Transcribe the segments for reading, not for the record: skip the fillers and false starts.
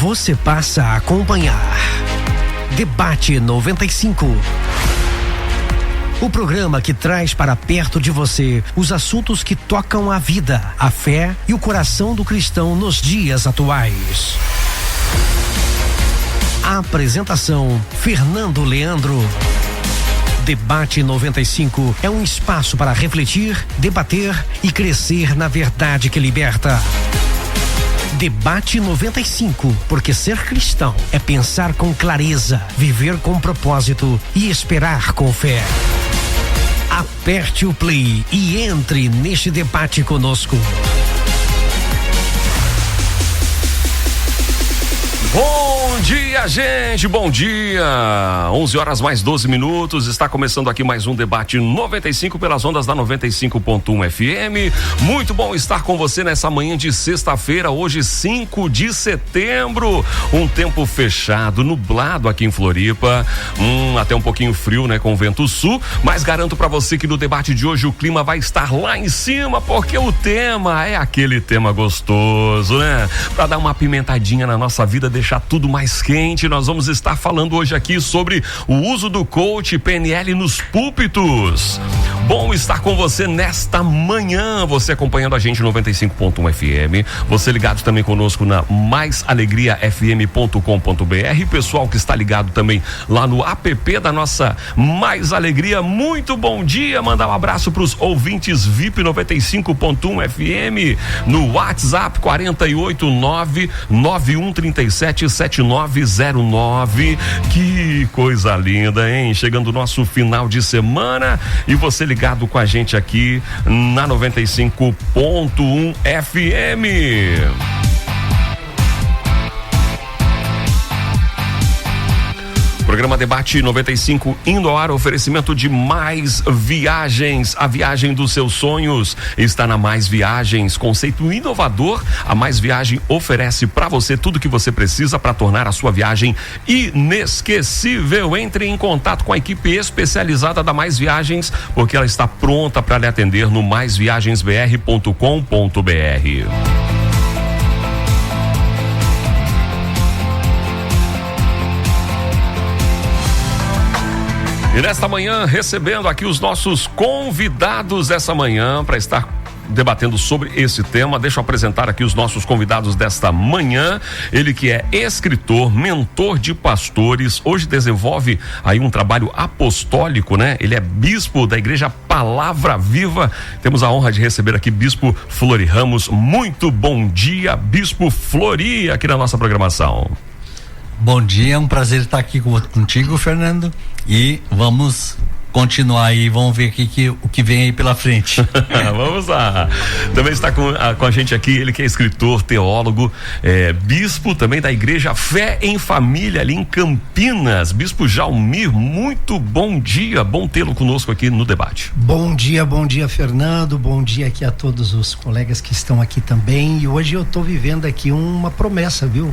Você passa a acompanhar Debate 95. O programa que traz para perto de você os assuntos que tocam a vida, a fé e o coração do cristão nos dias atuais. A apresentação: Fernando Leandro. Debate 95 é um espaço para refletir, debater e crescer na verdade que liberta. Debate 95, porque ser cristão é pensar com clareza, viver com propósito e esperar com fé. Aperte o play e entre neste debate conosco. Bom dia, gente, bom dia. 11 horas mais 12 minutos, está começando aqui mais um Debate 95 pelas ondas da 95.1 FM. Muito bom estar com você nessa manhã de sexta-feira, hoje 5 de setembro. Um tempo fechado, nublado aqui em Floripa, até um pouquinho frio, né, com vento sul, mas garanto pra você que no debate de hoje o clima vai estar lá em cima, porque o tema é aquele tema gostoso, né? Pra dar uma apimentadinha na nossa vida, deixar tudo mais quente. Nós vamos estar falando hoje aqui sobre o uso do coach PNL nos púlpitos. Bom estar com você nesta manhã, você acompanhando a gente 95.1 FM, você ligado também conosco na maisalegrifm.com.br, pessoal que está ligado também lá no app da nossa Mais Alegria, muito bom dia, mandar um abraço para os ouvintes VIP 95.1 FM, no WhatsApp 489-9137-7909, que coisa linda, hein? Chegando o nosso final de semana e você ligado com a gente aqui na 95.1 FM. Programa Debate 95 indo ao ar, oferecimento de Mais Viagens. A viagem dos seus sonhos está na Mais Viagens, conceito inovador. A Mais Viagem oferece para você tudo que você precisa para tornar a sua viagem inesquecível. Entre em contato com a equipe especializada da Mais Viagens, porque ela está pronta para lhe atender no maisviagensbr.com.br. E nesta manhã, recebendo aqui os nossos convidados dessa manhã para estar debatendo sobre esse tema. Deixa eu apresentar aqui os nossos convidados desta manhã. Ele que é escritor, mentor de pastores, hoje desenvolve aí um trabalho apostólico, né? Ele é bispo da Igreja Palavra Viva. Temos a honra de receber aqui Bispo Flori Ramos. Muito bom dia, Bispo Flori, aqui na nossa programação. Bom dia, é um prazer estar aqui contigo, Fernando, e vamos continuar aí, vamos ver o que vem aí pela frente. Vamos lá. Também está com a gente aqui, ele que é escritor, teólogo, bispo também da Igreja Fé em Família, ali em Campinas. Bispo Jaumir, muito bom dia, bom tê-lo conosco aqui no debate. Bom dia, Fernando, bom dia aqui a todos os colegas que estão aqui também, e hoje eu estou vivendo aqui uma promessa, viu?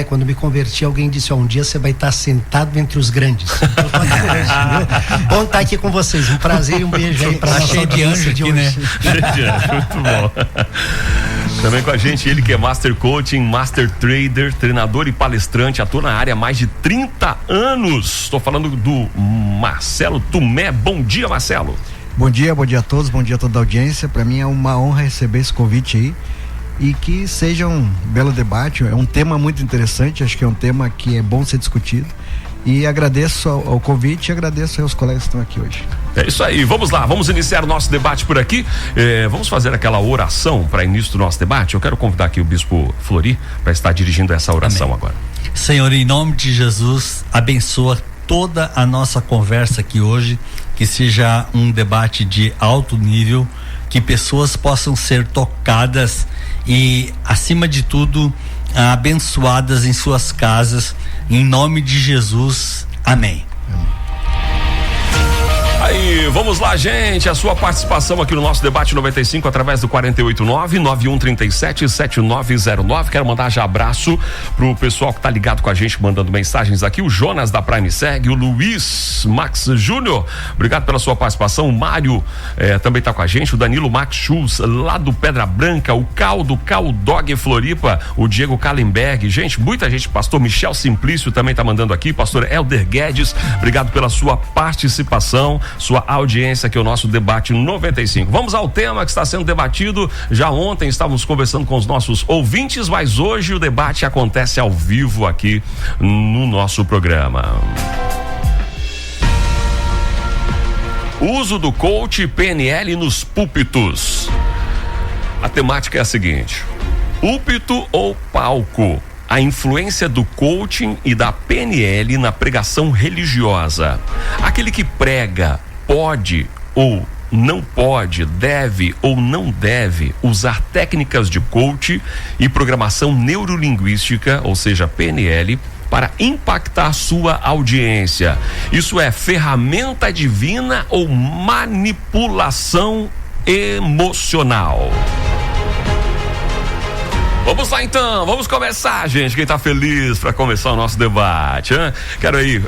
Quando me converti, alguém disse, um dia você vai estar sentado entre os grandes. Bom estar aqui com vocês, um prazer e um beijo aí pra cheio de anjo aqui, né? Cheio de anjo, muito bom. Também com a gente, ele que é Master Coaching, Master Trader, treinador e palestrante, atua na área há mais de 30 anos. Estou falando do Marcelo Tumé. Bom dia, Marcelo. Bom dia a todos, bom dia a toda a audiência. Para mim é uma honra receber esse convite aí e que seja um belo debate. É um tema muito interessante, acho que é um tema que é bom ser discutido. E agradeço ao convite e agradeço aos colegas que estão aqui hoje. É isso aí, vamos lá, vamos iniciar o nosso debate por aqui. Vamos fazer aquela oração para início do nosso debate. Eu quero convidar aqui o Bispo Flori para estar dirigindo essa oração. Amém. Agora. Senhor, em nome de Jesus, abençoa toda a nossa conversa aqui hoje, que seja um debate de alto nível, que pessoas possam ser tocadas e, acima de tudo, abençoadas em suas casas, em nome de Jesus, amém. Aí, Vamos lá, gente, a sua participação aqui no nosso debate 95 através do 489-9137-7909. Quero mandar já abraço pro pessoal que tá ligado com a gente, mandando mensagens aqui, o Jonas da Prime Seg, o Luiz Max Júnior, obrigado pela sua participação. O Mário também tá com a gente, o Danilo Max Schultz lá do Pedra Branca, o Cal do Dog Floripa, o Diego Kallenberg, gente, muita gente, pastor Michel Simplício também tá mandando aqui, pastor Helder Guedes, obrigado pela sua participação, sua audiência aqui, o nosso debate 95. Vamos ao tema que está sendo debatido. Já ontem estávamos conversando com os nossos ouvintes, mas hoje o debate acontece ao vivo aqui no nosso programa. O uso do coach PNL nos púlpitos. A temática é a seguinte: púlpito ou palco? A influência do coaching e da PNL na pregação religiosa. Aquele que prega pode ou não pode, deve ou não deve usar técnicas de coaching e programação neurolinguística, ou seja, PNL, para impactar sua audiência. Isso é ferramenta divina ou manipulação emocional? Vamos lá então, vamos começar, gente. Quem tá feliz para começar o nosso debate, hein? Quero aí,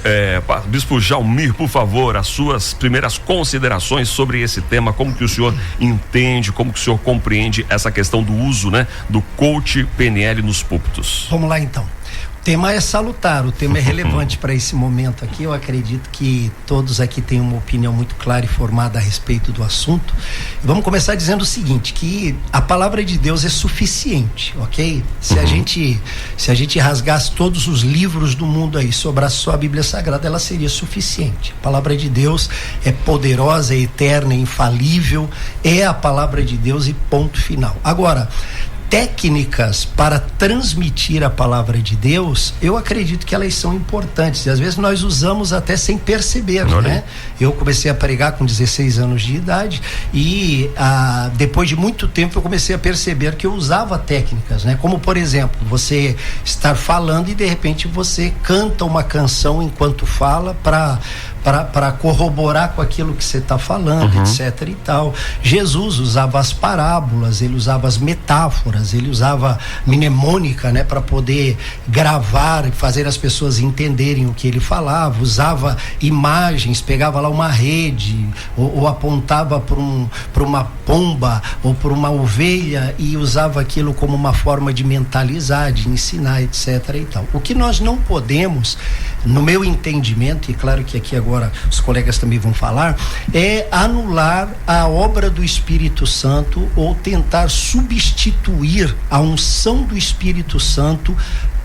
Bispo Jalmir, por favor, as suas primeiras considerações sobre esse tema, como que o senhor entende, como que o senhor compreende essa questão do uso, né, do coach PNL nos púlpitos. Vamos lá então. O tema é salutar, o tema é relevante para esse momento aqui. Eu acredito que todos aqui têm uma opinião muito clara e formada a respeito do assunto. Vamos começar dizendo o seguinte, que a palavra de Deus é suficiente, ok? Se a gente rasgasse todos os livros do mundo aí, sobrasse só a Bíblia Sagrada, ela seria suficiente. A palavra de Deus é poderosa, é eterna, é infalível, é a palavra de Deus e ponto final. Agora, técnicas para transmitir a palavra de Deus, eu acredito que elas são importantes e às vezes nós usamos até sem perceber, né? Eu comecei a pregar com 16 anos de idade e depois de muito tempo eu comecei a perceber que eu usava técnicas, né? Como por exemplo, você estar falando e de repente você canta uma canção enquanto fala para corroborar com aquilo que você está falando, etc e tal. Jesus usava as parábolas, ele usava as metáforas, ele usava mnemônica, né, para poder gravar e fazer as pessoas entenderem o que ele falava, usava imagens, pegava lá uma rede ou apontava para uma pomba ou para uma ovelha e usava aquilo como uma forma de mentalizar, de ensinar, etc e tal. O que nós não podemos, no meu entendimento, e claro que aqui agora os colegas também vão falar, é anular a obra do Espírito Santo ou tentar substituir a unção do Espírito Santo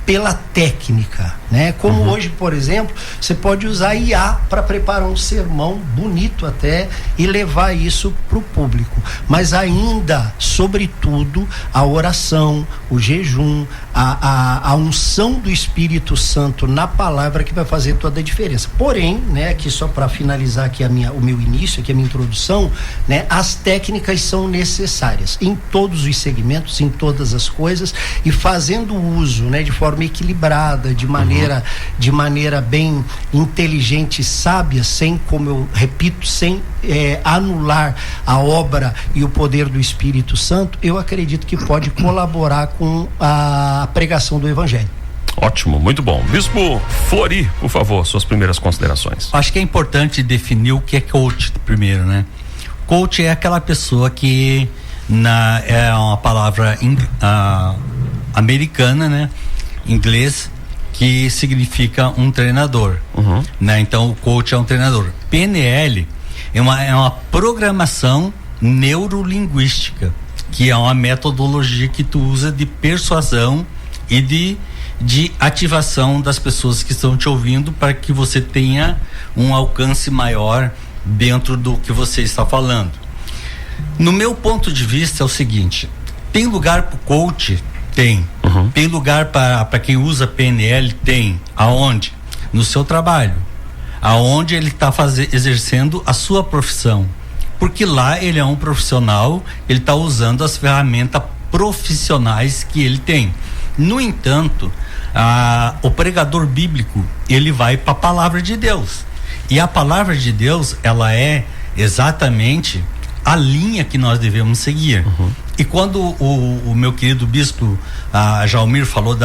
pela técnica, né? Como hoje, por exemplo, você pode usar IA para preparar um sermão bonito até e levar isso para o público, mas ainda, sobretudo, a oração, o jejum, a unção do Espírito Santo na palavra que vai fazer toda a diferença. Porém, né, aqui só para finalizar aqui o meu início, aqui a minha introdução, né, as técnicas são necessárias em todos os segmentos, em todas as coisas, e fazendo uso, né, de forma equilibrada, de maneira bem inteligente e sábia, sem, como eu repito, sem anular a obra e o poder do Espírito Santo, eu acredito que pode colaborar com a pregação do Evangelho. Ótimo, muito bom. Bispo Flori, por favor, suas primeiras considerações. Acho que é importante definir o que é coach primeiro, né? Coach é aquela pessoa que é uma palavra americana, né? Inglês, que significa um treinador, né? Então o coach é um treinador. PNL é uma programação neurolinguística, que é uma metodologia que tu usa de persuasão e de ativação das pessoas que estão te ouvindo para que você tenha um alcance maior dentro do que você está falando. No meu ponto de vista é o seguinte: tem lugar para o coach? Tem. Tem lugar para quem usa PNL? Tem. Aonde? No seu trabalho. Aonde ele está exercendo a sua profissão. Porque lá ele é um profissional, ele está usando as ferramentas profissionais que ele tem. No entanto, o pregador bíblico, ele vai para a palavra de Deus. E a palavra de Deus, ela é exatamente a linha que nós devemos seguir. E quando o meu querido bispo Jalmir falou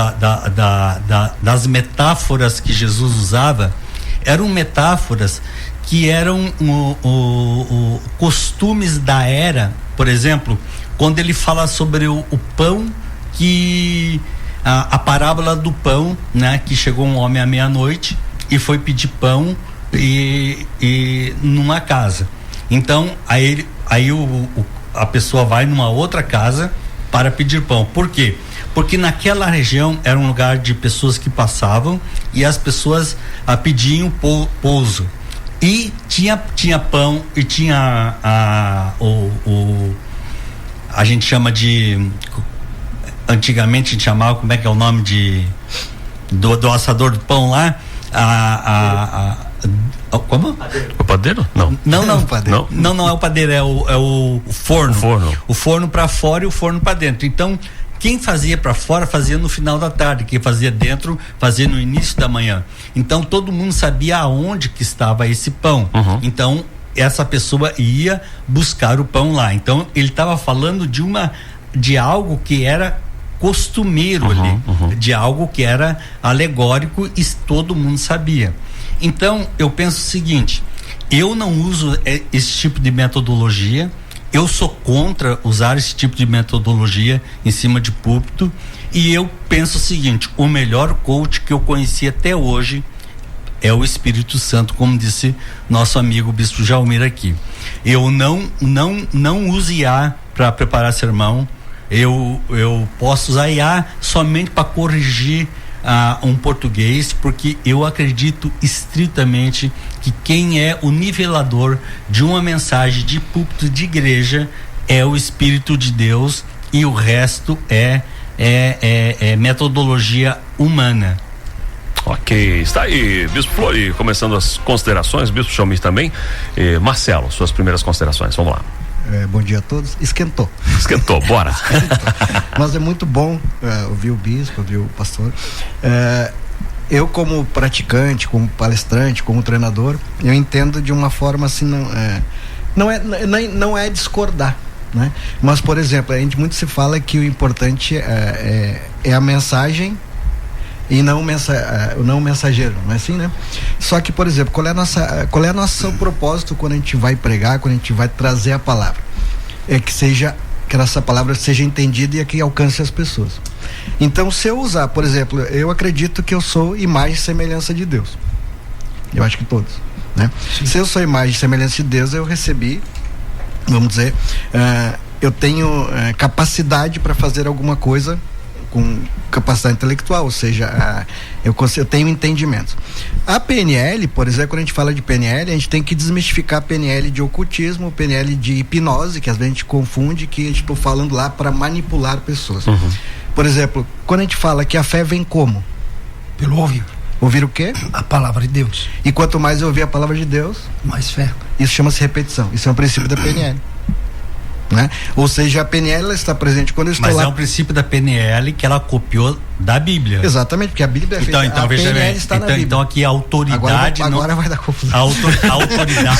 das metáforas que Jesus usava, eram metáforas que eram costumes da era. Por exemplo, quando ele fala sobre o pão, que a parábola do pão, né, que chegou um homem à meia-noite e foi pedir pão e numa casa. Então aí a pessoa vai numa outra casa para pedir pão. Por quê? Porque naquela região era um lugar de pessoas que passavam e as pessoas pediam pouso. E tinha pão e tinha a gente chama de, antigamente a gente chamava, como é que é o nome do assador do pão lá? Como? O padeiro? Não. Não. Padeiro. Não é o padeiro, é o forno. O forno para fora e o forno para dentro. Então, quem fazia para fora fazia no final da tarde, quem fazia dentro fazia no início da manhã. Então todo mundo sabia aonde que estava esse pão. Então essa pessoa ia buscar o pão lá. Então ele estava falando de algo que era costumeiro ali, de algo que era alegórico e todo mundo sabia. Então eu penso o seguinte: eu não uso esse tipo de metodologia. Eu sou contra usar esse tipo de metodologia em cima de púlpito, e eu penso o seguinte: o melhor coach que eu conheci até hoje é o Espírito Santo, como disse nosso amigo Bispo Jalmir aqui. Eu não uso IA para preparar sermão. Eu posso usar IA somente para corrigir um português, porque eu acredito estritamente que quem é o nivelador de uma mensagem de púlpito de igreja é o Espírito de Deus, e o resto é metodologia humana. Ok, está aí Bispo Flori começando as considerações, Bispo Jalmir também. Marcelo, suas primeiras considerações, vamos lá. Bom dia a todos. Esquentou, bora. Mas é muito bom ouvir o bispo, ouvir o pastor. Eu, como praticante, como palestrante, como treinador, eu entendo de uma forma assim, não é discordar, né? Mas, por exemplo, muito se fala que o importante é a mensagem e não o mensageiro, não é assim, né? Só que, por exemplo, qual é nosso propósito quando a gente vai pregar, quando a gente vai trazer a palavra? É que essa palavra seja entendida e que alcance as pessoas. Então, se eu usar, por exemplo, eu acredito que eu sou imagem e semelhança de Deus. Eu acho que todos, né? Se eu sou imagem e semelhança de Deus, eu recebi, vamos dizer, eu tenho capacidade para fazer alguma coisa com capacidade intelectual, ou seja, eu tenho entendimento. A PNL, por exemplo, quando a gente fala de PNL, a gente tem que desmistificar a PNL de ocultismo, PNL de hipnose, que às vezes a gente confunde, que a gente está falando lá para manipular pessoas. Por exemplo, quando a gente fala que a fé vem como? Pelo ouvir. Ouvir o quê? A palavra de Deus. E quanto mais eu ouvir a palavra de Deus, mais fé. Isso chama-se repetição. Isso é um princípio da PNL. Né? Ou seja, a PNL ela está presente quando eu estou lá. Mas é o princíprio da PNL que ela copiou da Bíblia. Exatamente, porque a Bíblia é feita. Então a veja PNL bem. está na Bíblia. Então aqui a autoridade agora vai dar confusão. A autoridade.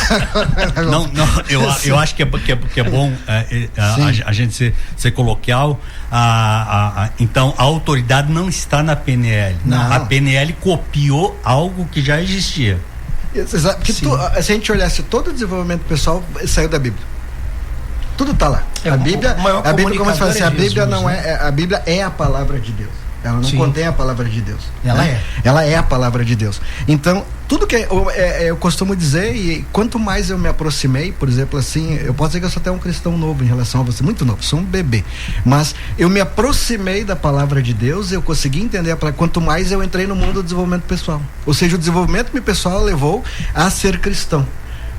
Eu acho que é bom a gente ser coloquial. Então a autoridade não está na PNL. Não. A PNL copiou algo que já existia. Porque se a gente olhasse todo o desenvolvimento pessoal, saiu da Bíblia. Tudo está lá. A Bíblia, como se fala assim, a Bíblia não a Bíblia é a palavra de Deus. Ela não contém a palavra de Deus. Ela é a palavra de Deus. Então, tudo que eu costumo dizer, e quanto mais eu me aproximei, por exemplo, assim, eu posso dizer que eu sou até um cristão novo em relação a você, muito novo, sou um bebê, mas eu me aproximei da palavra de Deus, eu consegui entender a palavra, quanto mais eu entrei no mundo do desenvolvimento pessoal. Ou seja, o desenvolvimento pessoal levou a ser cristão.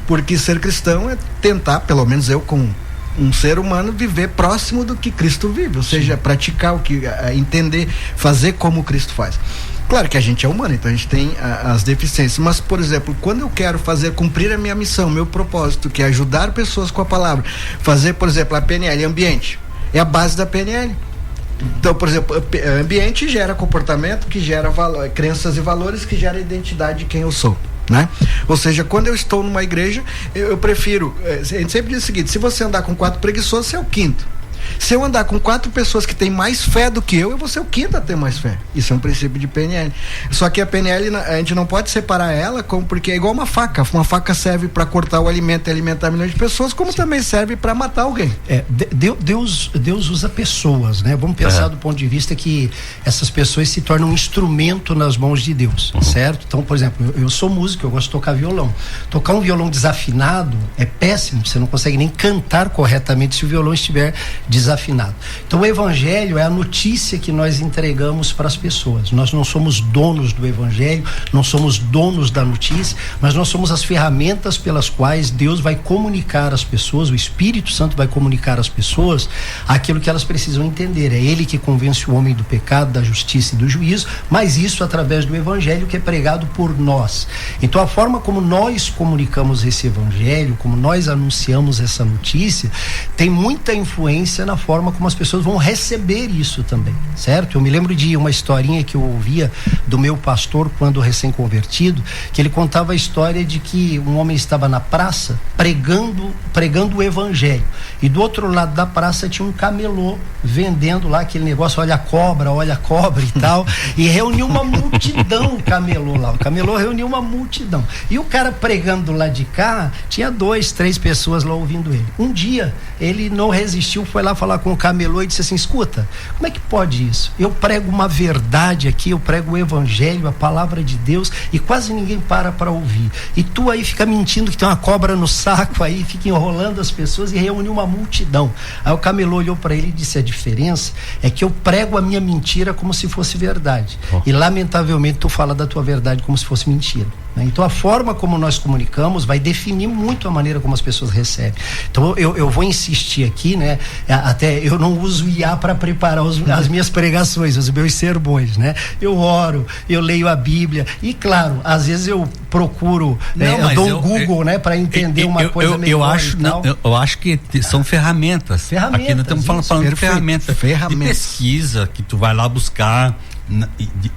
Porque ser cristão é tentar, pelo menos eu como um ser humano, viver próximo do que Cristo vive, ou seja, praticar o que, entender, fazer como Cristo faz. Claro que a gente é humano, então a gente tem as deficiências, mas, por exemplo, quando eu quero cumprir a minha missão, meu propósito, que é ajudar pessoas com a palavra, fazer, por exemplo, a PNL, ambiente, é a base da PNL. Então, por exemplo, ambiente gera comportamento, que gera crenças e valores, que gera identidade de quem eu sou. né? Ou seja, quando eu estou numa igreja, eu prefiro, a gente sempre diz o seguinte: se você andar com 4 preguiçosos, você é o quinto. Se eu andar com 4 pessoas que têm mais fé do que eu vou ser o quinto a ter mais fé. Isso é um princípio de PNL. Só que a PNL, a gente não pode separar ela, porque é igual uma faca. Uma faca serve para cortar o alimento e alimentar milhões de pessoas, como também serve para matar alguém. Deus usa pessoas, né? Vamos pensar do ponto de vista que essas pessoas se tornam um instrumento nas mãos de Deus, certo? Então, por exemplo, eu sou músico, eu gosto de tocar violão. Tocar um violão desafinado é péssimo, você não consegue nem cantar corretamente se o violão estiver desafinado. Então o evangelho é a notícia que nós entregamos para as pessoas. Nós não somos donos do evangelho, não somos donos da notícia, mas nós somos as ferramentas pelas quais Deus vai comunicar às pessoas, o Espírito Santo vai comunicar às pessoas aquilo que elas precisam entender. É Ele que convence o homem do pecado, da justiça e do juízo, mas isso através do evangelho que é pregado por nós. Então a forma como nós comunicamos esse evangelho, como nós anunciamos essa notícia, tem muita influência na forma como as pessoas vão receber isso também, certo? Eu me lembro de uma historinha que eu ouvia do meu pastor quando recém-convertido, que ele contava a história de que um homem estava na praça pregando o evangelho, e do outro lado da praça tinha um camelô vendendo lá aquele negócio, olha a cobra e tal, e reuniu uma multidão o camelô reuniu uma multidão, e o cara pregando do lado de cá, tinha 2, 3 pessoas lá ouvindo ele. Um dia ele não resistiu, foi lá falar com o camelô e disse assim: escuta, como é que pode isso? Eu prego uma verdade aqui, eu prego o evangelho, a palavra de Deus, e quase ninguém para ouvir, e tu aí fica mentindo que tem uma cobra no saco aí, fica enrolando as pessoas, e reuniu uma multidão. Aí o camelô olhou para ele e disse: a diferença é que eu prego a minha mentira como se fosse verdade, e lamentavelmente tu fala da tua verdade como se fosse mentira. Então a forma como nós comunicamos vai definir muito a maneira como as pessoas recebem. Então eu vou insistir aqui, né? Até eu não uso IA para preparar as minhas pregações, os meus sermões, né? Eu oro, eu leio a Bíblia, e claro, às vezes eu procuro, eu dou um Google, né? Para entender uma coisa melhor. Eu acho que são ferramentas. Aqui nós estamos falando de ferramentas de pesquisa que tu vai lá buscar.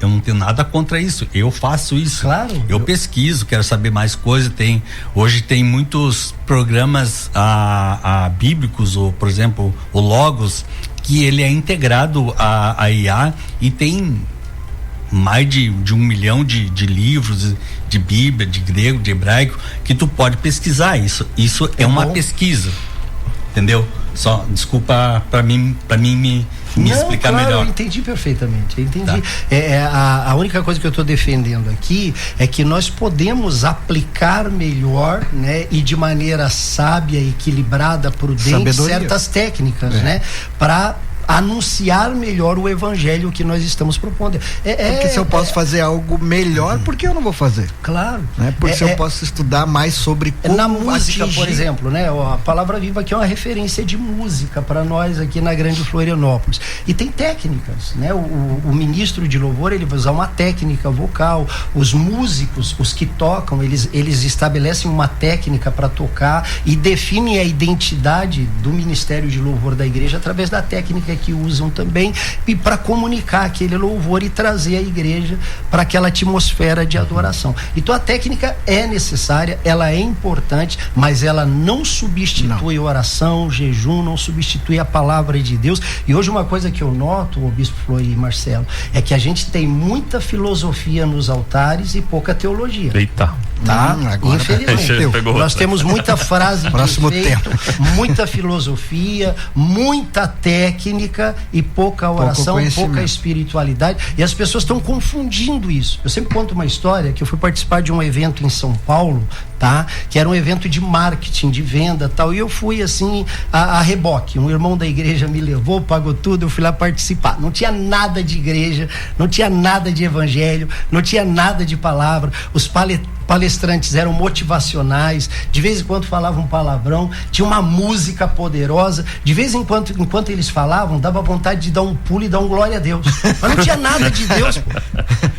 Eu não tenho nada contra isso, eu faço isso, claro, eu pesquiso, quero saber mais coisas. Hoje tem muitos programas bíblicos, ou por exemplo o Logos, que ele é integrado à IA, e tem mais de 1 milhão de livros de Bíblia, de grego, de hebraico, que tu pode pesquisar. Isso é uma pesquisa, entendeu? Só desculpa para mim me explicar melhor. Eu entendi perfeitamente, eu entendi. Tá. A única coisa que eu estou defendendo aqui é que nós podemos aplicar melhor, né, e de maneira sábia, equilibrada, prudente, certas técnicas, né, para anunciar melhor o evangelho que nós estamos propondo. Porque se eu posso fazer algo melhor, por que eu não vou fazer? Claro. Né? Porque se eu posso estudar mais sobre como na música, por exemplo, né? A Palavra Viva aqui é uma referência de música para nós aqui na Grande Florianópolis. E tem técnicas, né? O ministro de louvor, ele vai usar uma técnica vocal. Os músicos, os que tocam, eles estabelecem uma técnica para tocar e definem a identidade do ministério de louvor da igreja através da técnica que usam também, e para comunicar aquele louvor e trazer a igreja para aquela atmosfera de adoração. Então a técnica é necessária, ela é importante, mas ela não substitui oração, jejum, não substitui a palavra de Deus. E hoje uma coisa que eu noto, o Bispo Flor e Marcelo, é que a gente tem muita filosofia nos altares e pouca teologia. Eita. Tá? Infelizmente. Nós temos muita frase de efeito, muita filosofia, muita técnica e pouca oração, pouca espiritualidade, e as pessoas estão confundindo isso. Eu sempre conto uma história que eu fui participar de um evento em São Paulo, tá? Que era um evento de marketing, de venda, tal, e eu fui assim a reboque. Um irmão da igreja me levou, pagou tudo, eu fui lá participar. Não tinha nada de igreja, não tinha nada de evangelho, não tinha nada de palavra. Os palestrantes eram motivacionais, de vez em quando falavam palavrão, tinha uma música poderosa, de vez em quando, enquanto eles falavam, dava vontade de dar um pulo e dar um glória a Deus, mas não tinha nada de Deus, pô.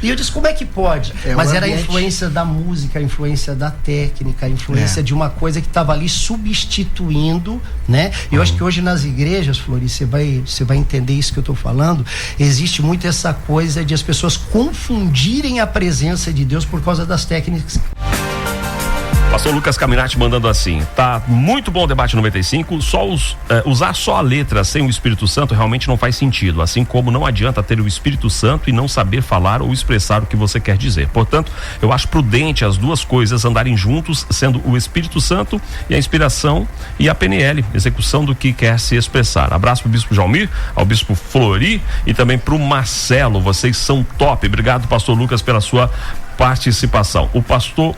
E eu disse, como é que pode? Mas era a influência da música, a influência da técnica, a influência de uma coisa que estava ali substituindo, né? Eu acho que hoje nas igrejas, Flori, você vai entender isso que eu estou falando, existe muito essa coisa de as pessoas confundirem a presença de Deus por causa das técnicas Pastor Lucas Caminati mandando assim: tá muito bom o debate 95, usar só a letra sem o Espírito Santo realmente não faz sentido, assim como não adianta ter o Espírito Santo e não saber falar ou expressar o que você quer dizer. Portanto, eu acho prudente as duas coisas andarem juntos, sendo o Espírito Santo e a inspiração e a PNL, execução do que quer se expressar. Abraço pro Bispo Jalmir, ao Bispo Flori e também pro Marcelo, vocês são top. Obrigado, Pastor Lucas, pela sua participação. O pastor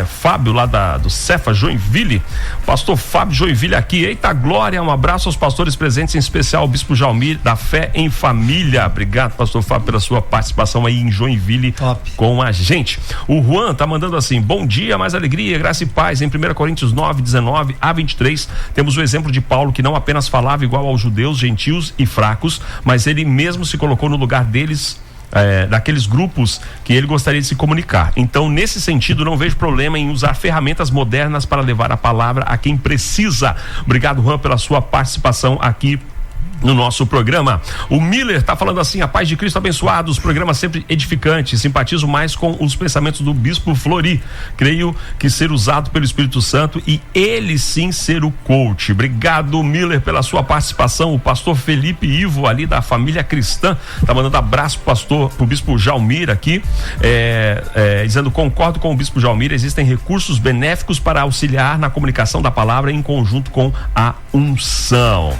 Fábio lá do Cefa Joinville, pastor Fábio Joinville aqui, eita glória, um abraço aos pastores presentes, em especial ao Bispo Jalmir da Fé em Família. Obrigado, pastor Fábio, pela sua participação aí em Joinville. Top. Com a gente. O Juan tá mandando assim: bom dia, mais alegria, graça e paz. Em 1 Coríntios 9, 19 a 23, temos o exemplo de Paulo, que não apenas falava igual aos judeus, gentios e fracos, mas ele mesmo se colocou no lugar deles, daqueles grupos que ele gostaria de se comunicar. Então, nesse sentido, não vejo problema em usar ferramentas modernas para levar a palavra a quem precisa. Obrigado, Juan, pela sua participação aqui no nosso programa. O Miller tá falando assim: a paz de Cristo abençoados, programa sempre edificante, simpatizo mais com os pensamentos do Bispo Flori, creio que ser usado pelo Espírito Santo e ele sim ser o coach. Obrigado, Miller, pela sua participação. O pastor Felipe Ivo ali da Família Cristã tá mandando abraço pro Bispo Jalmir aqui, dizendo: concordo com o Bispo Jalmir, existem recursos benéficos para auxiliar na comunicação da palavra em conjunto com a unção.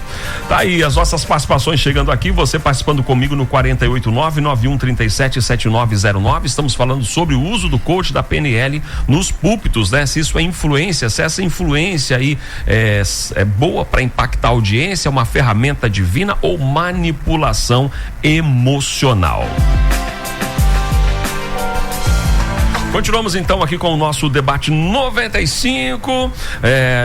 Tá aí as nossas participações chegando aqui, você participando comigo no 489-9137-7909. Estamos falando sobre o uso do coach da PNL nos púlpitos, né? Se isso é influência, se essa influência aí é boa para impactar a audiência, é uma ferramenta divina ou manipulação emocional. Continuamos então aqui com o nosso debate 95.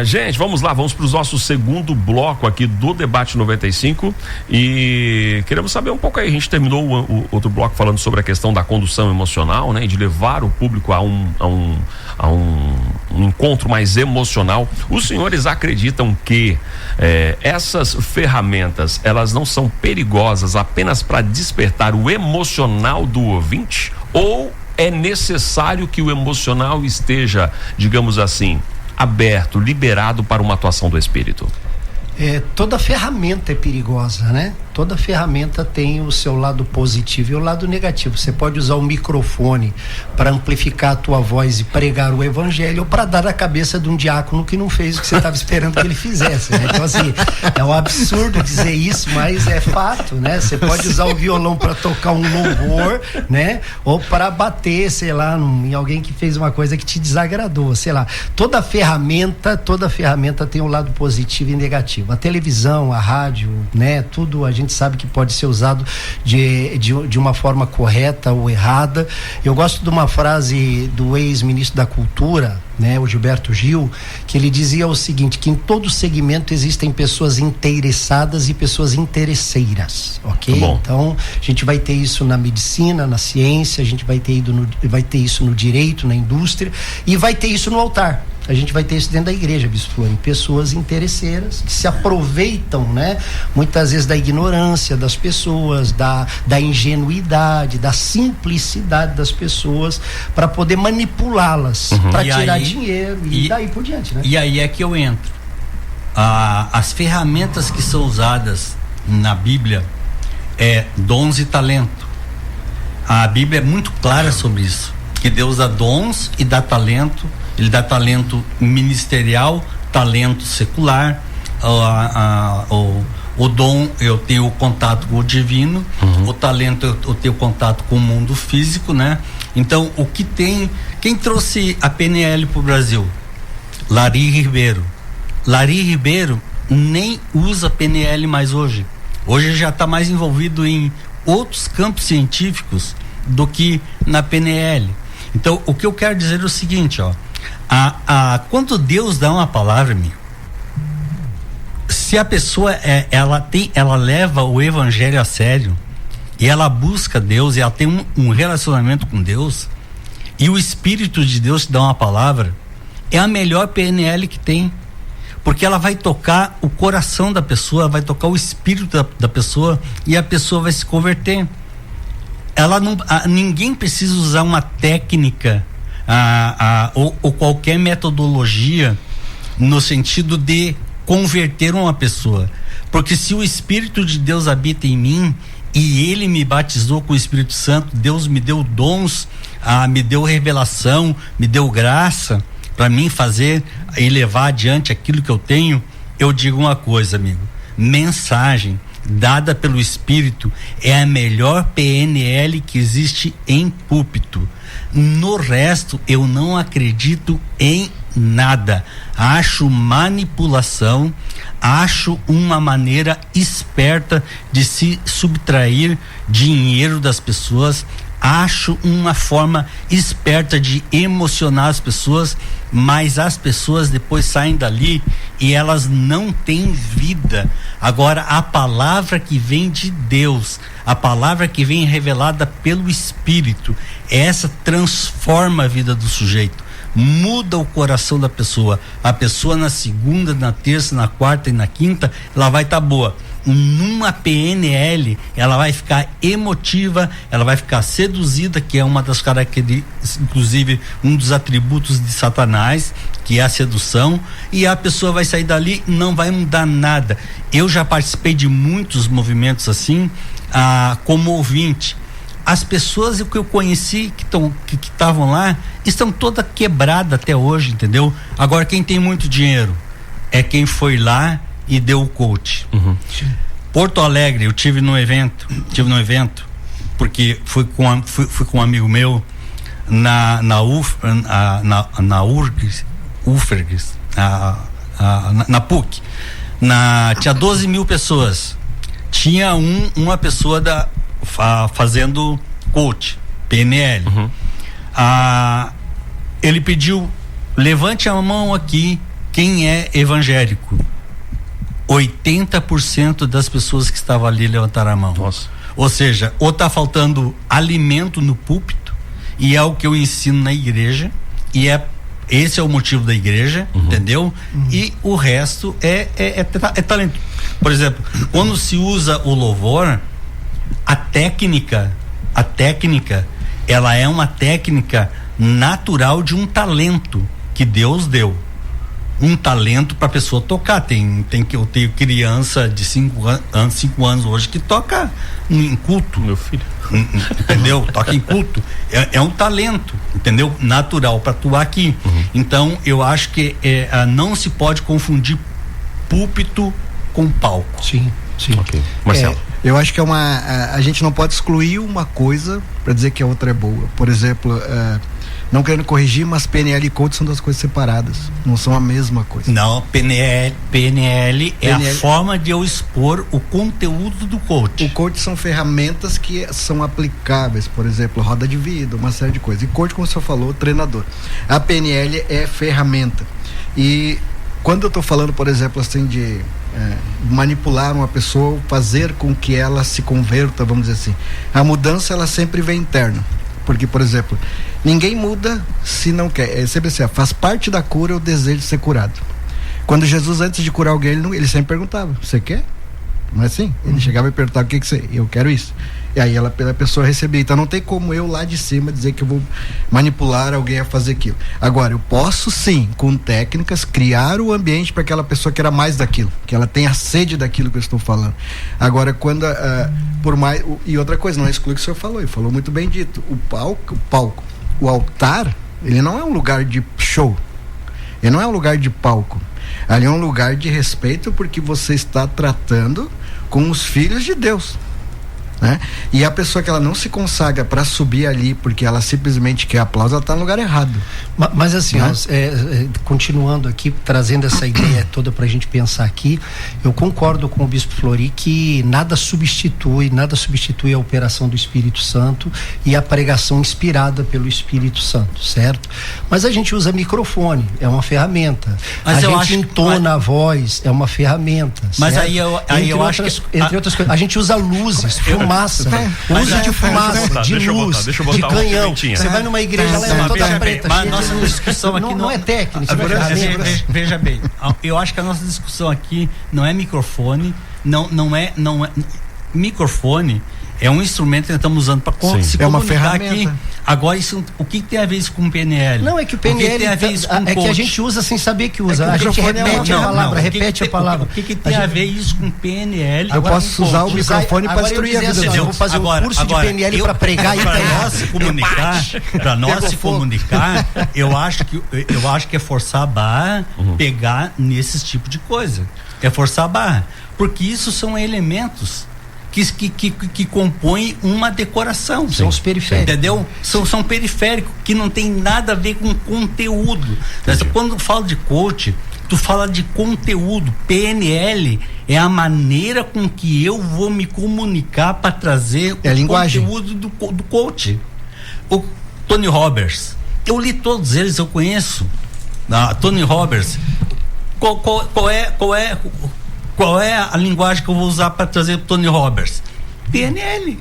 Gente, vamos lá, vamos para o nosso segundo bloco aqui do debate 95 e queremos saber um pouco aí. A gente terminou o outro bloco falando sobre a questão da condução emocional, né? E de levar o público a um encontro mais emocional. Os senhores acreditam que essas ferramentas, elas não são perigosas apenas para despertar o emocional do ouvinte? Ou é necessário que o emocional esteja, digamos assim, aberto, liberado para uma atuação do Espírito? Toda ferramenta é perigosa, né? Toda ferramenta tem o seu lado positivo e o lado negativo. Você pode usar o microfone para amplificar a tua voz e pregar o evangelho, ou para dar na cabeça de um diácono que não fez o que você estava esperando que ele fizesse, né? Então, assim, é um absurdo dizer isso, mas é fato, né? Você pode usar o violão para tocar um louvor, né? Ou para bater, sei lá, em alguém que fez uma coisa que te desagradou, sei lá. Toda ferramenta tem um lado positivo e negativo. A televisão, a rádio, né? Tudo a gente sabe que pode ser usado de uma forma correta ou errada. Eu gosto de uma frase do ex-ministro da Cultura, né, o Gilberto Gil, que ele dizia o seguinte: que em todo segmento existem pessoas interessadas e pessoas interesseiras, ok? Então a gente vai ter isso na medicina, na ciência, a gente vai ter isso no direito, na indústria, e vai ter isso no altar. A gente vai ter isso dentro da igreja, Bispo Flori, pessoas interesseiras que se aproveitam, né, muitas vezes da ignorância das pessoas, da ingenuidade, da simplicidade das pessoas, para poder manipulá-las, para tirar dinheiro e daí por diante, né? E aí é que eu entro. As ferramentas que são usadas na Bíblia dons e talento. A Bíblia é muito clara sobre isso, que Deus dá dons e dá talento. Ele dá talento ministerial, talento secular. O dom, eu tenho contato com o divino. O talento, eu tenho contato com o mundo físico, né? Então, o que tem... Quem trouxe a PNL pro Brasil? Lari Ribeiro. Lari Ribeiro nem usa PNL mais hoje. Hoje já está mais envolvido em outros campos científicos do que na PNL. Então, o que eu quero dizer é o seguinte, ó. Quando Deus dá uma palavra, amigo, se a pessoa ela leva o evangelho a sério e ela busca Deus e ela tem um relacionamento com Deus e o Espírito de Deus te dá uma palavra, é a melhor PNL que tem, porque ela vai tocar o coração da pessoa, vai tocar o espírito da pessoa e a pessoa vai se converter. Ninguém precisa usar uma técnica ou qualquer metodologia no sentido de converter uma pessoa, porque se o Espírito de Deus habita em mim e ele me batizou com o Espírito Santo, Deus me deu dons, me deu revelação, me deu graça para mim fazer e levar adiante aquilo que eu tenho. Eu digo uma coisa, amigo: mensagem dada pelo Espírito é a melhor PNL que existe em púlpito. No resto, eu não acredito em nada. Acho manipulação, acho uma maneira esperta de se subtrair dinheiro das pessoas, acho uma forma esperta de emocionar as pessoas, mas as pessoas depois saem dali e elas não têm vida. Agora, a palavra que vem de Deus, a palavra que vem revelada pelo Espírito, essa transforma a vida do sujeito, muda o coração da pessoa. A pessoa na segunda, na terça, na quarta e na quinta, ela vai estar boa. Numa PNL, ela vai ficar emotiva, ela vai ficar seduzida, que é uma das características, inclusive um dos atributos de Satanás, que é a sedução, e a pessoa vai sair dali e não vai mudar nada. Eu já participei de muitos movimentos assim, como ouvinte. As pessoas que eu conheci que estavam lá estão toda quebrada até hoje, entendeu? Agora, quem tem muito dinheiro é quem foi lá e deu o coach. Porto Alegre, eu tive num evento, porque fui com um amigo meu na UFRGS, na PUC, tinha 12 mil pessoas, tinha uma pessoa fazendo coach, PNL. Ele pediu: levante a mão aqui quem é evangélico. 80% das pessoas que estavam ali levantaram a mão. Nossa. Ou seja, ou tá faltando alimento no púlpito, e é o que eu ensino na igreja, e esse é o motivo da igreja, entendeu? E o resto é talento. Por exemplo, quando se usa o louvor, a técnica, ela é uma técnica natural de um talento que Deus deu. Um talento para a pessoa tocar. Eu tenho criança de 5 anos hoje que toca em culto. Meu filho. Entendeu? Toca em culto. É um talento, entendeu? Natural para atuar aqui. Então, eu acho que não se pode confundir púlpito com palco. Sim. Ok. Marcelo. Eu acho que a gente não pode excluir uma coisa para dizer que a outra é boa. Por exemplo, não querendo corrigir, mas PNL e coach são duas coisas separadas, não são a mesma coisa. Não, PNL é a forma de eu expor o conteúdo do coach. O coach são ferramentas que são aplicáveis, por exemplo, roda de vida, uma série de coisas. E coach, como o senhor falou, treinador. A PNL é ferramenta. E quando eu estou falando, por exemplo, assim, de manipular uma pessoa, fazer com que ela se converta, vamos dizer assim, a mudança ela sempre vem interna. Porque, por exemplo, ninguém muda se não quer. É sempre assim, faz parte da cura o desejo de ser curado. Quando Jesus, antes de curar alguém, ele sempre perguntava: você quer? Não é assim? Ele chegava e perguntava: o que você... Eu quero isso. E aí a pessoa recebia. Então não tem como eu lá de cima dizer que eu vou manipular alguém a fazer aquilo. Agora, eu posso sim, com técnicas, criar o ambiente para aquela pessoa queira mais daquilo, que ela tenha sede daquilo que eu estou falando. Agora, quando por mais... E outra coisa, não exclui o que o senhor falou, e falou muito bem dito. O altar, ele não é um lugar de show, ele não é um lugar de palco, ali é um lugar de respeito, porque você está tratando com os filhos de Deus, né? E a pessoa que ela não se consagra para subir ali porque ela simplesmente quer aplauso, ela está no lugar errado. Mas assim, continuando aqui, trazendo essa ideia toda para a gente pensar aqui, eu concordo com o Bispo Flori que nada substitui a operação do Espírito Santo e a pregação inspirada pelo Espírito Santo, certo? Mas a gente usa microfone, é uma ferramenta. Mas a gente entona a voz, é uma ferramenta. Mas certo? Entre outras coisas, a gente usa luzes, fumaça, uso de fumaça, de luz, de canhão. Você vai numa igreja, ela é toda preta. Mas a nossa discussão aqui não é técnica. Veja bem, eu acho que a nossa discussão aqui não é microfone, não é microfone. É um instrumento que nós estamos usando para se comunicar aqui. Agora, o que tem a ver isso com o PNL? Não, é que o PNL o que tem a ver isso com que a gente usa sem saber que usa. A gente repete a palavra. O que tem a ver isso com PNL? Eu posso usar o microfone para destruir a vida dele. Eu vou fazer um curso de PNL para pregar e para nós se comunicar, eu acho que é forçar a barra, pegar nesses tipos de coisa. É forçar a barra. Porque isso são elementos que compõem uma decoração. São os periféricos. Entendeu? São periféricos, que não tem nada a ver com conteúdo. Quando fala de coach, tu fala de conteúdo. PNL é a maneira com que eu vou me comunicar para trazer o conteúdo do coach. O Tony Robbins, eu li todos eles, eu conheço. Tony Robbins, qual é a linguagem que eu vou usar para trazer pro Tony Robbins? PNL.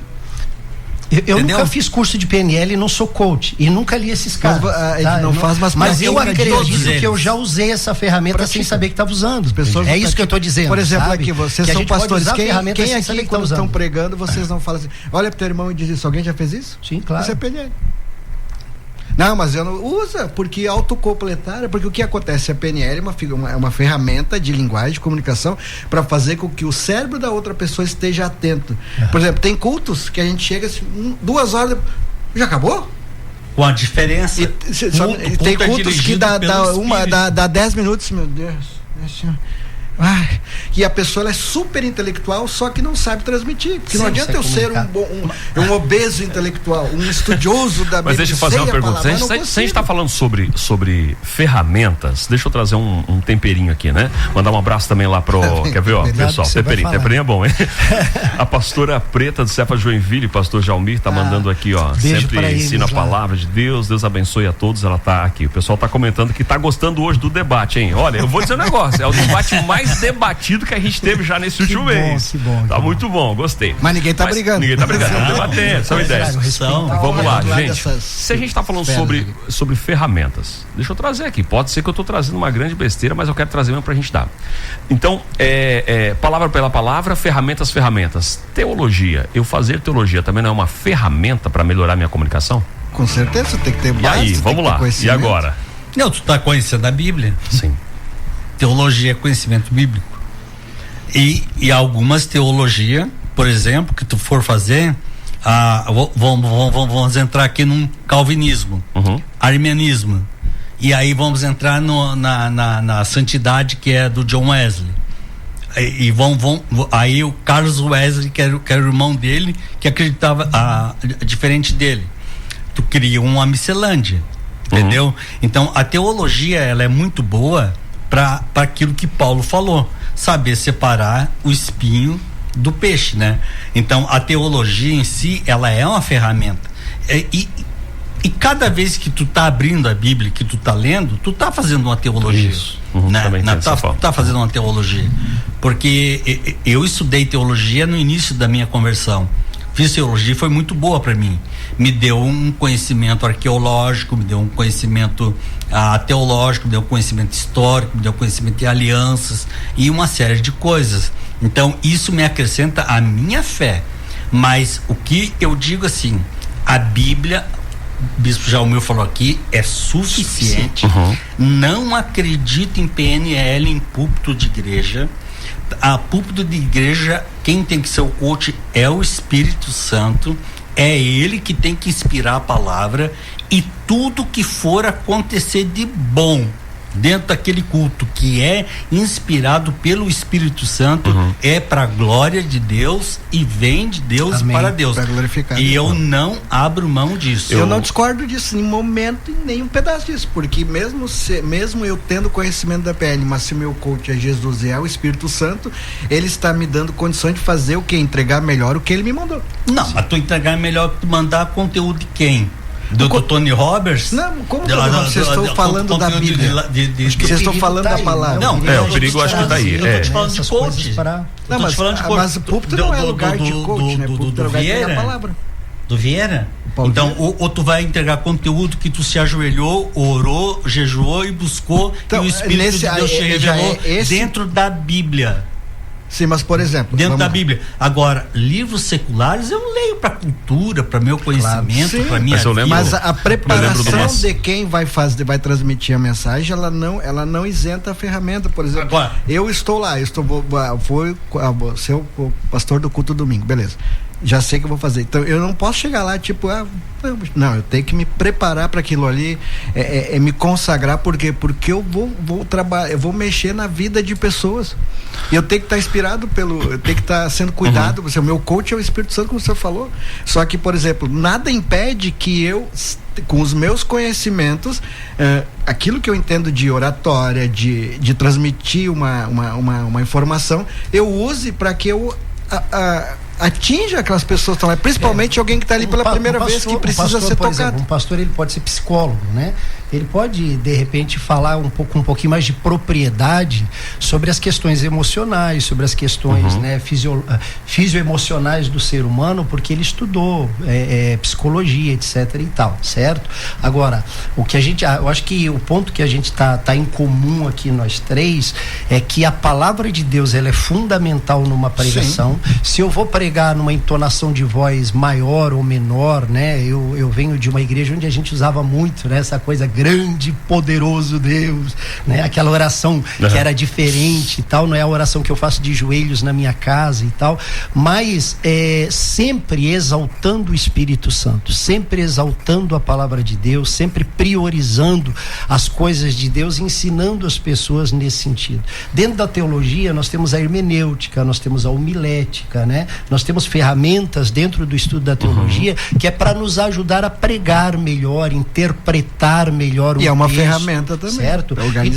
Eu nunca fiz curso de PNL e não sou coach. E nunca li esses caras. Mas eu acredito que eu já usei essa ferramenta sem saber que estava usando. É isso que eu estou dizendo. Por exemplo, aqui, vocês são pastores. Quem aqui, quando estão pregando, vocês não falam assim: olha pro teu irmão e diz isso. Alguém já fez isso? Sim, claro. Isso é PNL. Não, mas eu não usa, porque autocompletar, porque o que acontece? A PNL é uma ferramenta de linguagem, de comunicação, para fazer com que o cérebro da outra pessoa esteja atento. Por exemplo, tem cultos que a gente chega assim, 2 horas, já acabou? Com a diferença. Tem cultos que dá 10 minutos, meu Deus. E a pessoa ela é super intelectual, só que não sabe transmitir. Porque não adianta eu ser um obeso intelectual, um estudioso da Mas deixa eu fazer uma pergunta. Se a gente está falando sobre ferramentas, deixa eu trazer um temperinho aqui, né? Mandar um abraço também lá pro. Quer ver, ó, pessoal? Temperinho é bom, hein? A pastora Preta do Cefa Joinville, pastor Jalmir, tá mandando aqui, ó. Sempre ensina a palavra de Deus. Deus abençoe a todos. Ela tá aqui. O pessoal tá comentando que tá gostando hoje do debate, hein? Olha, eu vou dizer um negócio: é o debate mais debatido que a gente teve já nesse último mês. Tá muito bom, gostei. Mas ninguém tá brigando. Ninguém tá brigando, tá debatendo, são ideias. Vamos lá, gente. Se a gente tá falando sobre ferramentas, deixa eu trazer aqui. Pode ser que eu tô trazendo uma grande besteira, mas eu quero trazer mesmo pra gente dar. Então, palavra pela palavra, ferramentas. Teologia. Eu fazer teologia também não é uma ferramenta para melhorar minha comunicação? Com certeza, tem que ter base. E aí, vamos lá. E agora? Não, tu tá conhecendo a Bíblia? Sim. Teologia é conhecimento bíblico. E algumas teologia, por exemplo, que tu for fazer, vamos entrar aqui num calvinismo, arminianismo, e aí vamos entrar na santidade, que é do John Wesley. Aí o Carlos Wesley, que era o irmão dele, que acreditava diferente dele. Tu cria uma miscelânea, entendeu? Então a teologia, ela é muito boa para aquilo que Paulo falou, saber separar o espinho do peixe, né? Então a teologia em si, ela é uma ferramenta, e cada vez que tu tá abrindo a Bíblia, que tu tá lendo, tu tá fazendo uma teologia. Isso. Né? Tá fazendo uma teologia, porque eu estudei teologia no início da minha conversão. Fiz teologia, foi muito boa para mim. Me deu um conhecimento arqueológico, me deu um conhecimento teológico, me deu um conhecimento histórico, me deu um conhecimento de alianças e uma série de coisas. Então isso me acrescenta a minha fé. Mas o que eu digo assim, a Bíblia, o Bispo Jalmir falou aqui, é suficiente. Não acredito em PNL em púlpito de igreja. A púlpito de igreja, quem tem que ser o coach é o Espírito Santo, é ele que tem que inspirar a palavra, e tudo que for acontecer de bom dentro daquele culto que é inspirado pelo Espírito Santo, é para a glória de Deus e vem de Deus. Amém. Para Deus, para glorificar. E eu não abro mão disso. Eu não discordo disso em momento, em nenhum pedaço disso, porque mesmo eu tendo conhecimento da PNL, mas se meu coach é Jesus e é o Espírito Santo, ele está me dando condições de fazer o que? Entregar melhor o que ele me mandou. Não, mas tu entregar melhor, tu mandar conteúdo de quem? Do Tony Robbins? Não, como vocês estão falando da Bíblia? Vocês estão falando da palavra. Não, o perigo acho que tá aí. Eu tô te falando de coach. Não, mas o púlpito não é lugar de coach, né? Púlpito é lugar de entregar a palavra. Do Vieira? Então, ou tu vai entregar conteúdo que tu se ajoelhou, orou, jejuou e buscou, então, e o Espírito de Deus te revelou dentro da Bíblia. Sim, mas por exemplo, dentro da Bíblia. Agora, livros seculares eu leio para cultura, para meu conhecimento, para minha vida. Mas a preparação de quem vai transmitir a mensagem, ela não isenta a ferramenta. Por exemplo, agora, eu estou lá, vou ser o pastor do culto domingo, beleza? Já sei que eu vou fazer. Então eu não posso chegar lá tipo, não, eu tenho que me preparar para aquilo ali, me consagrar, porque eu vou trabalhar, eu vou mexer na vida de pessoas. E eu tenho que estar inspirado eu tenho que estar sendo cuidado. O meu coach é o Espírito Santo, como você falou. Só que, por exemplo, nada impede que eu, com os meus conhecimentos, aquilo que eu entendo de oratória, de transmitir uma informação, eu use para que eu atinja aquelas pessoas que estão lá, principalmente alguém que está ali pela primeira vez, que precisa ser tocado. Exemplo, um pastor, ele pode ser psicólogo, né? Ele pode, de repente, falar um pouquinho mais de propriedade sobre as questões emocionais, sobre as questões, né, fisioemocionais do ser humano, porque ele estudou psicologia, etc. e tal, certo? Agora, eu acho que o ponto que a gente tá em comum aqui, nós três, é que a palavra de Deus, ela é fundamental numa pregação. Sim. Se eu vou pregar numa entonação de voz maior ou menor, né? Eu venho de uma igreja onde a gente usava muito, né, essa coisa grande, poderoso Deus, né? Aquela oração que era diferente e tal, não é a oração que eu faço de joelhos na minha casa e tal, mas sempre exaltando o Espírito Santo, sempre exaltando a palavra de Deus, sempre priorizando as coisas de Deus, ensinando as pessoas nesse sentido. Dentro da teologia nós temos a hermenêutica, nós temos a homilética, né? Nós temos ferramentas dentro do estudo da teologia que é para nos ajudar a pregar melhor, interpretar melhor o texto. E é uma texto, ferramenta também. Certo? E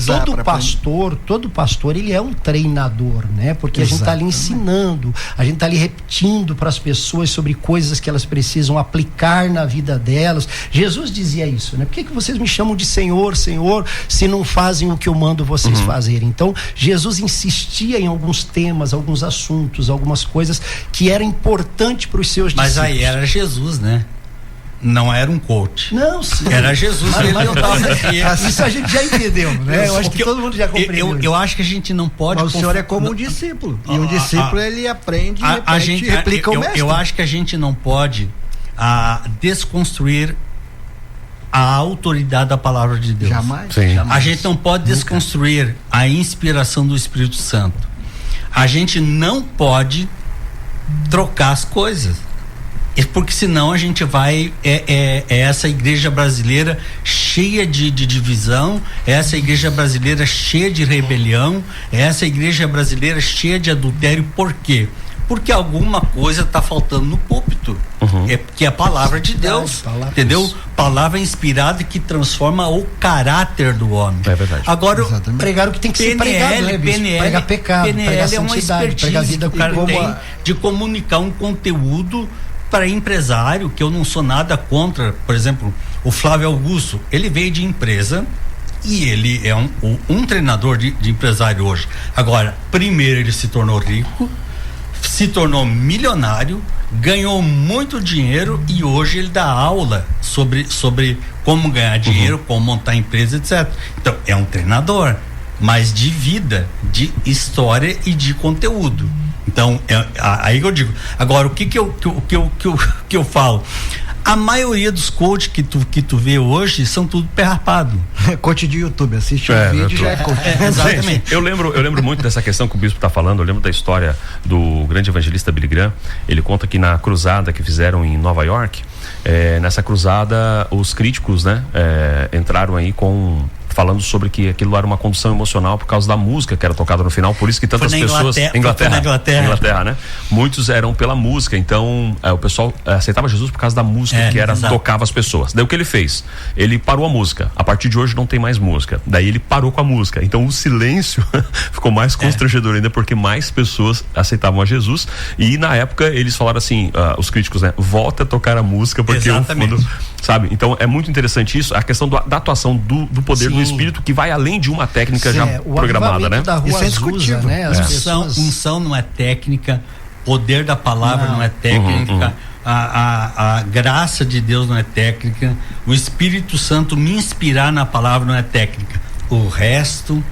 todo pastor, ele é um treinador, né? Porque a gente está ali ensinando, a gente está ali repetindo para as pessoas sobre coisas que elas precisam aplicar na vida delas. Jesus dizia isso, né? Por que vocês me chamam de Senhor, Senhor, se não fazem o que eu mando vocês fazerem? Então, Jesus insistia em alguns temas, alguns assuntos, algumas coisas que era importante para os seus discípulos. Mas aí era Jesus, né? Não era um coach. Não, sim. Era Jesus. Isso a gente já entendeu, né? Eu acho que todo mundo já compreendeu. Eu acho que a gente não pode... Mas o senhor é como um discípulo. E um discípulo, ele aprende, replica o mestre. Eu acho que a gente não pode desconstruir a autoridade da palavra de Deus. Jamais. A gente não pode desconstruir a inspiração do Espírito Santo. A gente não pode trocar as coisas, porque senão a gente vai essa igreja brasileira cheia de divisão, essa igreja brasileira cheia de rebelião, essa igreja brasileira cheia de adultério. Por quê? Porque alguma coisa está faltando no púlpito, que é a palavra de Deus, entendeu? Palavra inspirada que transforma o caráter do homem. É verdade. Agora, pregar o que tem que ser pregado, né, bispo? Pregar pecado, PNL é uma expertise que o cara tem de comunicar um conteúdo para empresário, que eu não sou nada contra. Por exemplo, o Flávio Augusto, ele veio de empresa e ele é um treinador de empresário hoje. Agora, primeiro ele se tornou rico, se tornou milionário, ganhou muito dinheiro e hoje ele dá aula sobre como ganhar dinheiro, como montar empresa, etc. Então, é um treinador, mas de vida, de história e de conteúdo. Então, aí que eu digo. Agora, o que eu falo? A maioria dos coaches que tu vê hoje são tudo pé rapado. Coach de YouTube, assiste um vídeo e já é coach. Exatamente. Gente, eu lembro muito dessa questão que o bispo está falando. Eu lembro da história do grande evangelista Billy Graham. Ele conta que na cruzada que fizeram em Nova York, nessa cruzada os críticos, né, entraram aí falando sobre que aquilo era uma condução emocional por causa da música que era tocada no final, por isso que tantas pessoas... Inglaterra, né? Muitos eram pela música, então o pessoal aceitava Jesus por causa da música tocava as pessoas. Daí o que ele fez? Ele parou a música. A partir de hoje não tem mais música. Daí ele parou com a música. Então o silêncio ficou mais constrangedor ainda, porque mais pessoas aceitavam a Jesus. E na época eles falaram assim, os críticos, né? Volta a tocar a música, porque o fundo... Sabe? Então é muito interessante isso, a questão da atuação do poder do Espírito, que vai além de uma técnica já programada, né? Isso é discutível, né? Unção não é técnica, poder da palavra não é técnica, a graça de Deus não é técnica, o Espírito Santo me inspirar na palavra não é técnica. O resto,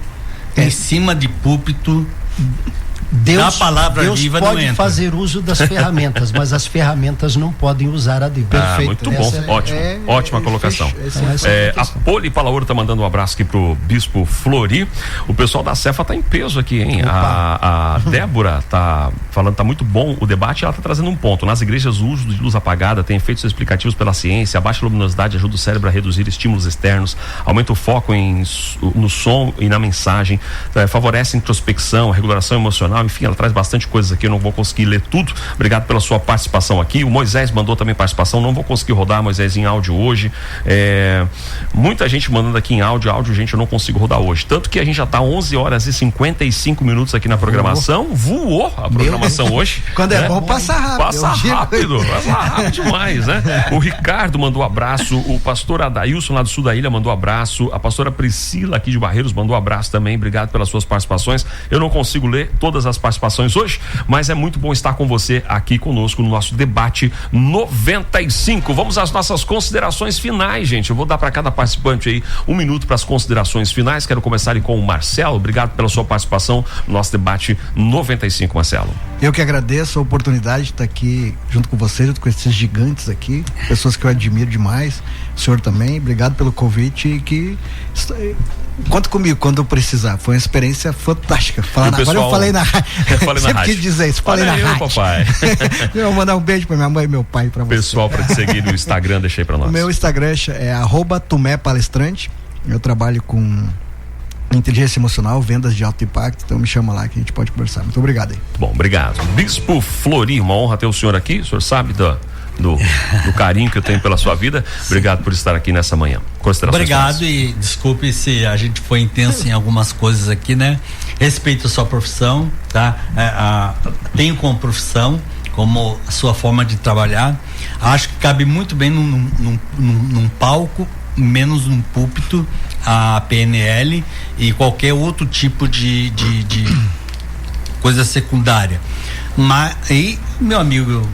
em cima de púlpito, Deus, da palavra Deus viva pode não entra. fazer uso das ferramentas, mas as ferramentas não podem usar a Deus. Perfeito. Muito bom, ótimo, ótima colocação. A Poli Palaoro tá mandando um abraço aqui pro Bispo Flori. O pessoal da Cefa tá em peso aqui, hein? A Débora tá falando, tá muito bom o debate, ela tá trazendo um ponto. Nas igrejas, o uso de luz apagada tem efeitos explicativos pela ciência, a baixa luminosidade ajuda o cérebro a reduzir estímulos externos, aumenta o foco no som e na mensagem, favorece a introspecção, a regulação emocional, enfim, ela traz bastante coisas aqui, eu não vou conseguir ler tudo. Obrigado pela sua participação aqui. O Moisés mandou também participação, não vou conseguir rodar, Moisés, em áudio hoje. Muita gente mandando aqui em áudio, gente, eu não consigo rodar hoje. Tanto que a gente já tá 11 horas e 55 minutos aqui na programação. Voou a programação hoje. Quando é bom, passa rápido. Passa rápido demais, né? O Ricardo mandou abraço, o pastor Adailson lá do sul da ilha mandou abraço, a pastora Priscila aqui de Barreiros mandou abraço também. Obrigado pelas suas participações. Eu não consigo ler todas as participações hoje, mas é muito bom estar com você aqui conosco no nosso debate 95. Vamos às nossas considerações finais, gente. Eu vou dar para cada participante aí 1 minuto para as considerações finais. Quero começar ali com o Marcelo. Obrigado pela sua participação no nosso debate 95, Marcelo. Eu que agradeço a oportunidade de estar aqui junto com vocês, junto com esses gigantes aqui, pessoas que eu admiro demais, o senhor também. Obrigado pelo convite e que conta comigo quando eu precisar. Foi uma experiência fantástica. Agora eu falei na rádio. Sempre quis dizer isso, falei na rádio. Papai. Eu vou mandar um beijo pra minha mãe e meu pai, pra você. Pessoal, pra te seguir no Instagram, deixa aí pra nós. O meu Instagram é @tumépalestrante. Eu trabalho com inteligência emocional, vendas de alto impacto, então me chama lá que a gente pode conversar. Muito obrigado aí. Bom, obrigado. Bispo Flori, uma honra ter o senhor aqui. O senhor sabe do carinho que eu tenho pela sua vida. Obrigado por estar aqui nessa manhã. Obrigado e desculpe se a gente foi intenso em algumas coisas aqui, né? Respeito a sua profissão, tá? Tenho como profissão, como a sua forma de trabalhar. Acho que cabe muito bem num palco, menos num púlpito, a PNL e qualquer outro tipo de coisa secundária. Mas aí, meu amigo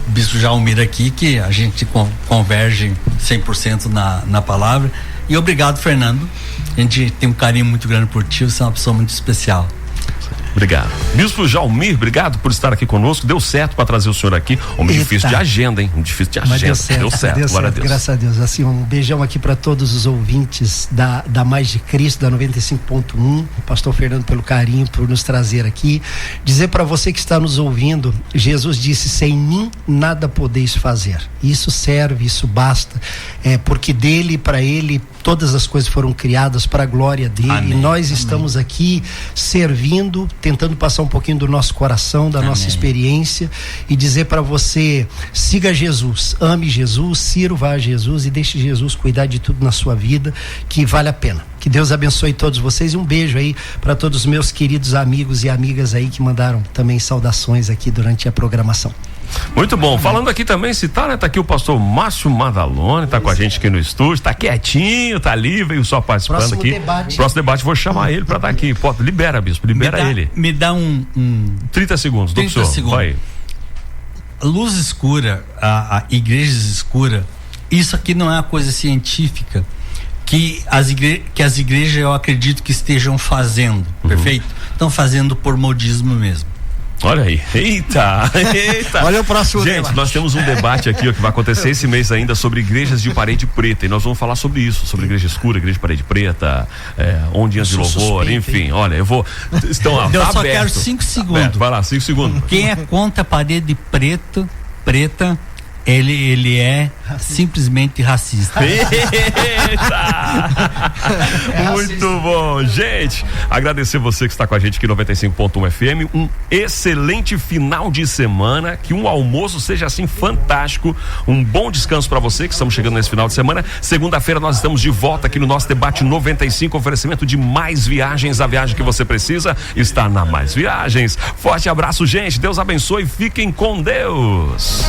Bispo Jalmir aqui, que a gente converge 100% na palavra. E obrigado, Fernando. A gente tem um carinho muito grande por ti, você é uma pessoa muito especial. Obrigado. Bispo Jalmir, obrigado por estar aqui conosco. Deu certo para trazer o senhor aqui. Homem difícil de agenda, hein? Difícil de agenda. Deu certo. Glória a Deus. Graças a Deus. Assim, um beijão aqui para todos os ouvintes da Mais de Cristo, da 95.1. Pastor Fernando, pelo carinho, por nos trazer aqui. Dizer para você que está nos ouvindo, Jesus disse: sem mim nada podeis fazer. Isso serve, isso basta. Porque dele e para ele todas as coisas foram criadas para a glória dele. Amém. E nós estamos aqui servindo, tentando passar um pouquinho do nosso coração, da nossa experiência, e dizer para você: siga Jesus, ame Jesus, sirva a Jesus e deixe Jesus cuidar de tudo na sua vida, que vale a pena. Que Deus abençoe todos vocês e um beijo aí para todos os meus queridos amigos e amigas aí que mandaram também saudações aqui durante a programação. Muito bom. Falando aqui também, citar, né? Tá aqui o pastor Márcio Madalone, tá com a gente aqui no estúdio, tá quietinho, tá ali, veio só participando aqui. Próximo debate, vou chamar ele pra estar aqui. Pô, libera, bispo, libera ele. Me dá 30 segundos, 30 segundos. Vai. Luz escura, a igrejas escura, isso aqui não é uma coisa científica que as igrejas, eu acredito que estejam fazendo, perfeito? Estão fazendo por modismo mesmo. Olha aí, eita. Olha o próximo gente, debate. Nós temos um debate aqui, ó, que vai acontecer esse mês ainda, sobre igrejas de parede preta, e nós vamos falar sobre isso, sobre igreja escura, igreja de parede preta, ondinhas de louvor, enfim, olha, eu vou, estão lá, eu tá só aberto, quero 5 segundos. Aberto, vai lá, 5 segundos. Quem é contra a parede preta, ele é simplesmente racista. Eita! Muito bom, gente. Agradecer você que está com a gente aqui 95.1 FM. Um excelente final de semana. Que um almoço seja assim fantástico. Um bom descanso para você que estamos chegando nesse final de semana. Segunda-feira nós estamos de volta aqui no nosso debate 95. Oferecimento de Mais Viagens. A viagem que você precisa está na Mais Viagens. Forte abraço, gente. Deus abençoe. Fiquem com Deus.